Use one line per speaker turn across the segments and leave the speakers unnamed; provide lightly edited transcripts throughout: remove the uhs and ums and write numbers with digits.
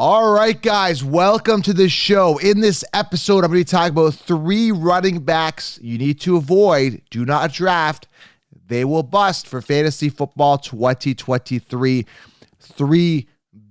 All right, guys, welcome to the show. In this episode, I'm going to be talking about 3 running backs you need to avoid. Do not draft. They will bust for fantasy football 2023. 3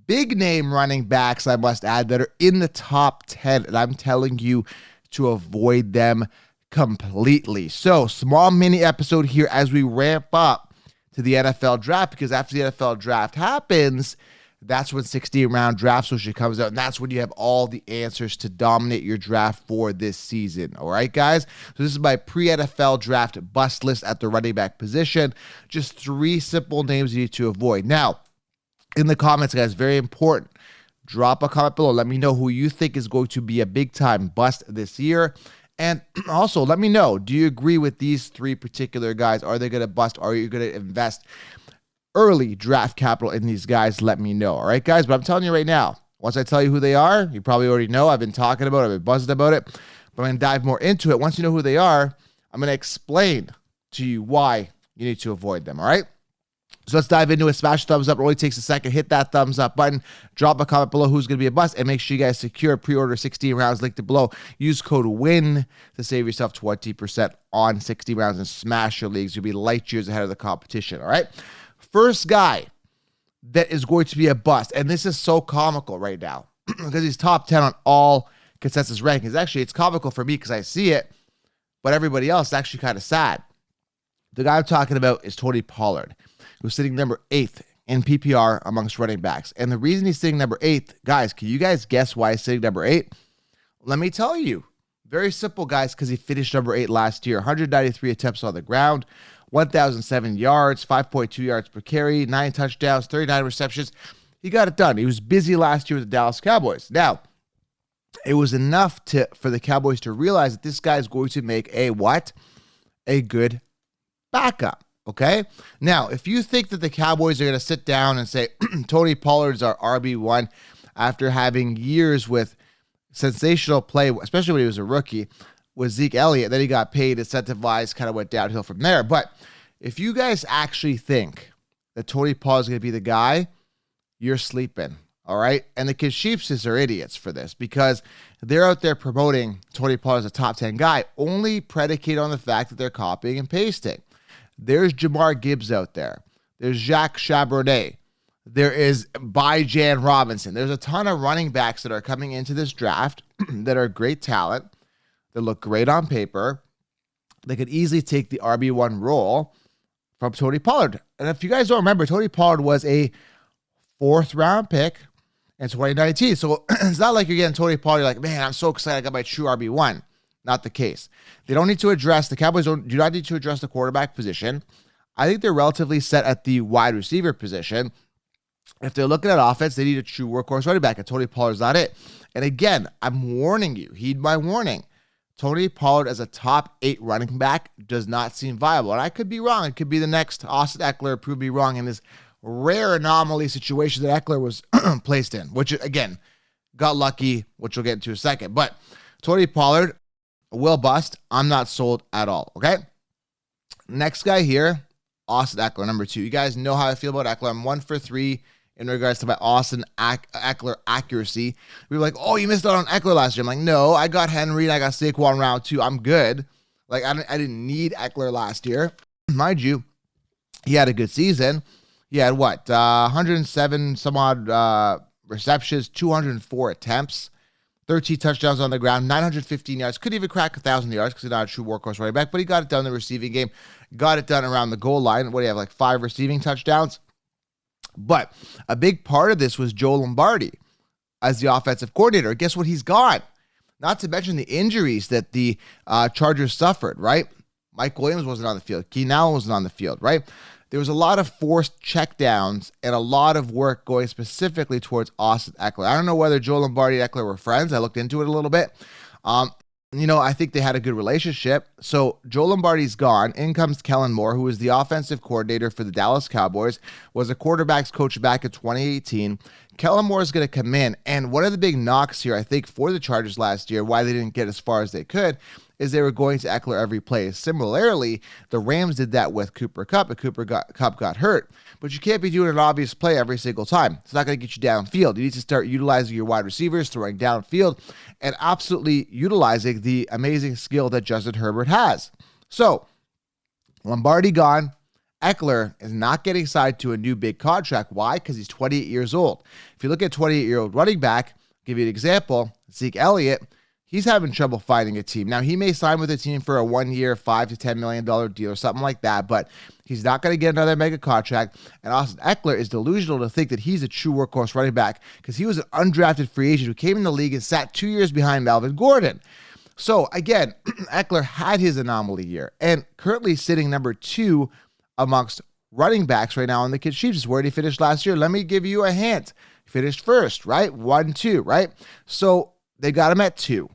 big-name running backs, I must add, that are in the top 10, and I'm telling you to avoid them completely. So, small mini episode here as we ramp up to the NFL draft, because after the NFL draft happens, that's when 16-round draft social comes out, and that's when you have all the answers to dominate your draft for this season. All right, guys? So this is my pre-NFL draft bust list at the running back position. Just 3 simple names you need to avoid. Now, in the comments, guys, very important, drop a comment below. Let me know who you think is going to be a big-time bust this year. And also, let me know, do you agree with these 3 particular guys? Are they going to bust? Are you going to invest early draft capital in these guys? Let me know. All right, guys? But I'm telling you right now, once I tell you who they are, you probably already know. I've been talking about it. I've been buzzing about it. But I'm going to dive more into it. Once you know who they are, I'm going to explain to you why you need to avoid them. All right? So let's dive into it. Smash the thumbs up. It only takes a second. Hit that thumbs up button. Drop a comment below who's going to be a bust. And make sure you guys secure pre-order 16 rounds linked below. Use code WIN to save yourself 20% on 60 rounds and smash your leagues. You'll be light years ahead of the competition. All right? First guy that is going to be a bust, and this is so comical right now because he's top 10 on all consensus rankings. Actually, it's comical for me because I see it, but everybody else is actually kind of sad. The guy I'm talking about is Tony Pollard, who's sitting number 8th in PPR amongst running backs. And the reason he's sitting number 8th, guys, can you guys guess why he's sitting number 8? Let me tell you. Very simple, guys, because he finished number 8 last year. 193 attempts on the ground, 1,007 yards, 5.2 yards per carry, 9 touchdowns, 39 receptions. He got it done. He was busy last year with the Dallas Cowboys. Now, it was enough for the Cowboys to realize that this guy is going to make a what? A good backup. Okay? Now, if you think that the Cowboys are going to sit down and say, Tony Pollard's our RB1 after having years with sensational play, especially when he was a rookie, with Zeke Elliott, then he got paid, incentivized, kind of went downhill from there. But if you guys actually think that Tony Pollard is going to be the guy, you're sleeping, all right? And the Kashifsis are idiots for this because they're out there promoting Tony Pollard as a top 10 guy, only predicated on the fact that they're copying and pasting. There's Jamar Gibbs out there. There's Jacques Charbonnet. There is Bijan Robinson. There's a ton of running backs that are coming into this draft that are great talent, that look great on paper. They could easily take the RB1 role from Tony Pollard. And if you guys don't remember, Tony Pollard was a 4th-round pick in 2019. So it's not like you're getting Tony Pollard, you're like, man, I'm so excited I got my true RB1. Not the case. They don't need to address, the Cowboys do not need to address the quarterback position. I think they're relatively set at the wide receiver position. If they're looking at offense, they need a true workhorse running back, and Tony Pollard's not it. And again, I'm warning you, heed my warning. Tony Pollard as a top 8 running back does not seem viable. And I could be wrong. It could be the next Austin Eckler, prove me wrong in this rare anomaly situation that Eckler was placed in, which, again, got lucky, which we'll get into in a second. But Tony Pollard will bust. I'm not sold at all, okay? Next guy here, Austin Eckler, number 2. You guys know how I feel about Eckler. I'm 1 for 3 in regards to my Austin Eckler accuracy. We were like, oh, you missed out on Eckler last year. I'm like, no, I got Henry and I got Saquon round 2. I'm good. Like, I didn't need Eckler last year. Mind you, he had a good season. He had, 107 some odd receptions, 204 attempts, 13 touchdowns on the ground, 915 yards. Couldn't even crack 1,000 yards because he's not a true workhorse running back, but he got it done in the receiving game. Got it done around the goal line. What do you have, like 5 receiving touchdowns? But a big part of this was Joe Lombardi as the offensive coordinator. Guess what? He's gone. Not to mention the injuries that the Chargers suffered, right? Mike Williams wasn't on the field. Keenan Allen wasn't on the field, right? There was a lot of forced checkdowns and a lot of work going specifically towards Austin Eckler. I don't know whether Joe Lombardi and Eckler were friends. I looked into it a little bit. I think they had a good relationship. So Joe Lombardi's gone. In comes Kellen Moore, who is the offensive coordinator for the Dallas Cowboys, was a quarterback's coach back in 2018. Kellen Moore is going to come in. And one of the big knocks here, I think, for the Chargers last year, why they didn't get as far as they could, is they were going to Eckler every play. Similarly, the Rams did that with Cooper Kupp, and Kupp got hurt. But you can't be doing an obvious play every single time. It's not going to get you downfield. You need to start utilizing your wide receivers, throwing downfield, and absolutely utilizing the amazing skill that Justin Herbert has. So, Lombardi gone. Eckler is not getting signed to a new big contract. Why? Because he's 28 years old. If you look at 28-year-old running back, I'll give you an example, Zeke Elliott, he's having trouble finding a team. Now, he may sign with a team for a 1 year, $5 to $10 million deal or something like that, but he's not going to get another mega contract. And Austin Eckler is delusional to think that he's a true workhorse running back because he was an undrafted free agent who came in the league and sat 2 years behind Melvin Gordon. So, again, Eckler had his anomaly year and currently sitting number 2 amongst running backs right now on the Kid Chiefs. Where did he finish last year? Let me give you a hint. He finished first, right? 1-2, right? So they got him at 2.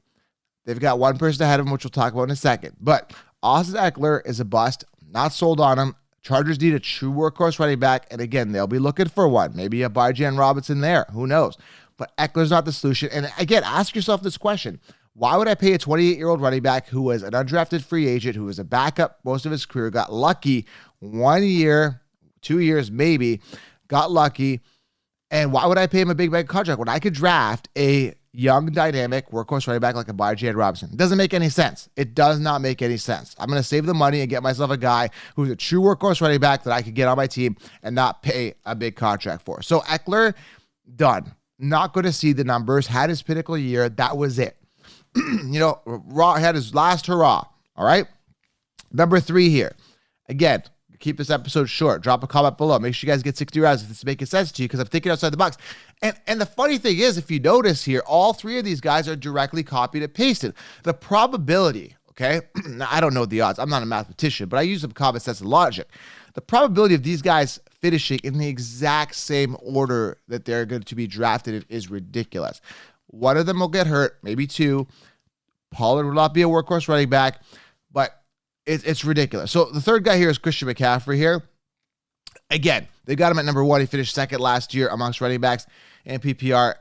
They've got one person ahead of him, which we'll talk about in a second. But Austin Eckler is a bust. Not sold on him. Chargers need a true workhorse running back. And again, they'll be looking for one. Maybe a Bijan Robinson there. Who knows? But Eckler's not the solution. And again, ask yourself this question. Why would I pay a 28-year-old running back who was an undrafted free agent, who was a backup most of his career, got lucky 1 year, 2 years maybe, got lucky, and why would I pay him a big contract when I could draft a young, dynamic workhorse running back like a Bijan Robinson? It doesn't make any sense. It does not make any sense. I'm going to save the money and get myself a guy who's a true workhorse running back that I could get on my team and not pay a big contract for. So Eckler, done. Not going to see the numbers. Had his pinnacle year. That was it. Had his last hurrah. All right. Number 3 here. Again, keep this episode short. Drop a comment below. Make sure you guys get 60 rounds if this is making sense to you because I'm thinking outside the box. And the funny thing is, if you notice here, all 3 of these guys are directly copied and pasted. The probability, okay? Now, I don't know the odds. I'm not a mathematician, but I use some common sense and logic. The probability of these guys finishing in the exact same order that they're going to be drafted is ridiculous. One of them will get hurt, maybe 2. Pollard will not be a workhorse running back, but it's ridiculous. So the third guy here is Christian McCaffrey here. Again, they got him at number 1. He finished second last year amongst running backs and PPR.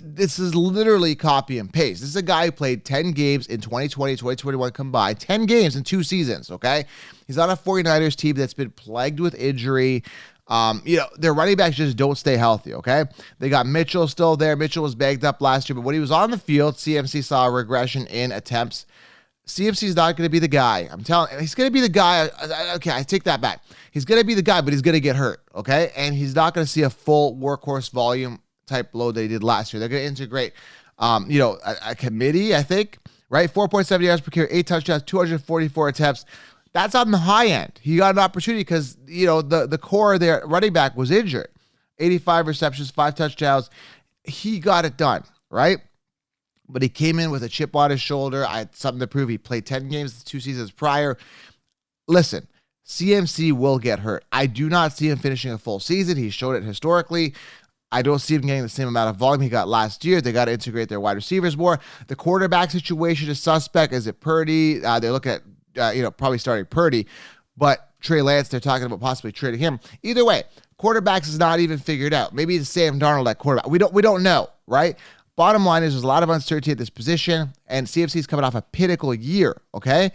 This is literally copy and paste. This is a guy who played 10 games in 2020, 2021 combined. 10 games in 2 seasons, okay? He's on a 49ers team that's been plagued with injury. Their running backs just don't stay healthy, okay? They got Mitchell still there. Mitchell was bagged up last year, but when he was on the field, CMC saw a regression in attempts. CMC's not going to be the guy. I'm telling you, he's going to be the guy. Okay, I take that back. He's going to be the guy, but he's going to get hurt, okay? And he's not going to see a full workhorse volume type load that he did last year. They're going to integrate, a committee, I think, right? 4.7 yards per carry, 8 touchdowns, 244 attempts. That's on the high end. He got an opportunity because, the core of their running back was injured. 85 receptions, 5 touchdowns. He got it done, right? But he came in with a chip on his shoulder. I had something to prove. He played 10 games 2 seasons prior. Listen, CMC will get hurt. I do not see him finishing a full season. He showed it historically. I don't see him getting the same amount of volume he got last year. They got to integrate their wide receivers more. The quarterback situation is suspect. Is it Purdy? They look at, probably starting Purdy. But Trey Lance, they're talking about possibly trading him. Either way, quarterbacks is not even figured out. Maybe it's Sam Darnold at quarterback. We don't know, right? Bottom line is there's a lot of uncertainty at this position, and CMC is coming off a pinnacle year, okay?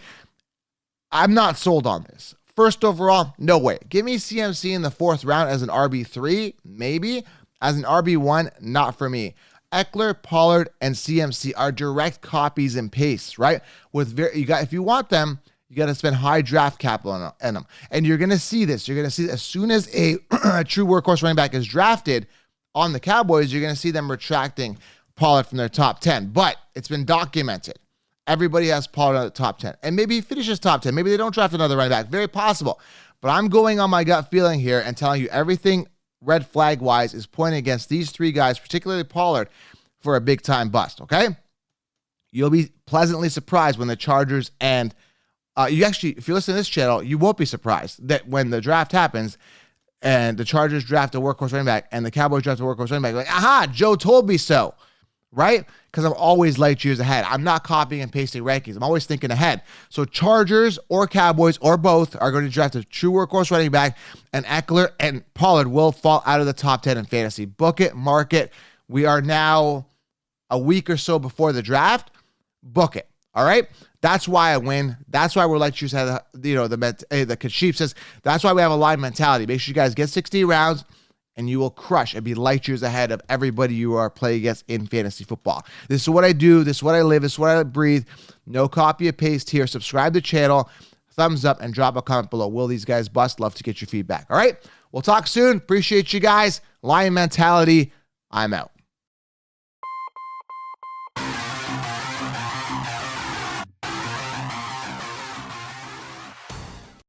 I'm not sold on this. First overall, no way. Give me CMC in the 4th round as an RB3, maybe. As an RB1, not for me. Eckler, Pollard, and CMC are direct copies and pastes, right? If you want them, you got to spend high draft capital in them. And you're going to see this. You're going to see as soon as a true workhorse running back is drafted on the Cowboys, you're going to see them retracting Pollard from their top 10, but it's been documented. Everybody has Pollard in the top 10, and maybe he finishes top 10. Maybe they don't draft another running back. Very possible, but I'm going on my gut feeling here and telling you everything red flag wise is pointing against these 3 guys, particularly Pollard, for a big time bust. Okay, you'll be pleasantly surprised when the Chargers and if you listen to this channel, you won't be surprised that when the draft happens and the Chargers draft a workhorse running back and the Cowboys draft a workhorse running back, like, aha, Joe told me so. Right? Because I'm always light years ahead. I'm not copying and pasting rankings. I'm always thinking ahead. So Chargers or Cowboys or both are going to draft a true workhorse running back, and Eckler and Pollard will fall out of the top 10 in fantasy. Book it, mark it. We are now a week or so before the draft. Book it. All right? That's why I win. That's why we're like you said, the Kashif says, that's why we have a line mentality. Make sure you guys get 60 rounds and you will crush and be light years ahead of everybody you are playing against in fantasy football. This is what I do. This is what I live. This is what I breathe. No copy and paste here. Subscribe to the channel, thumbs up, and drop a comment below. Will these guys bust? Love to get your feedback. All right? We'll talk soon. Appreciate you guys. Lion mentality. I'm out.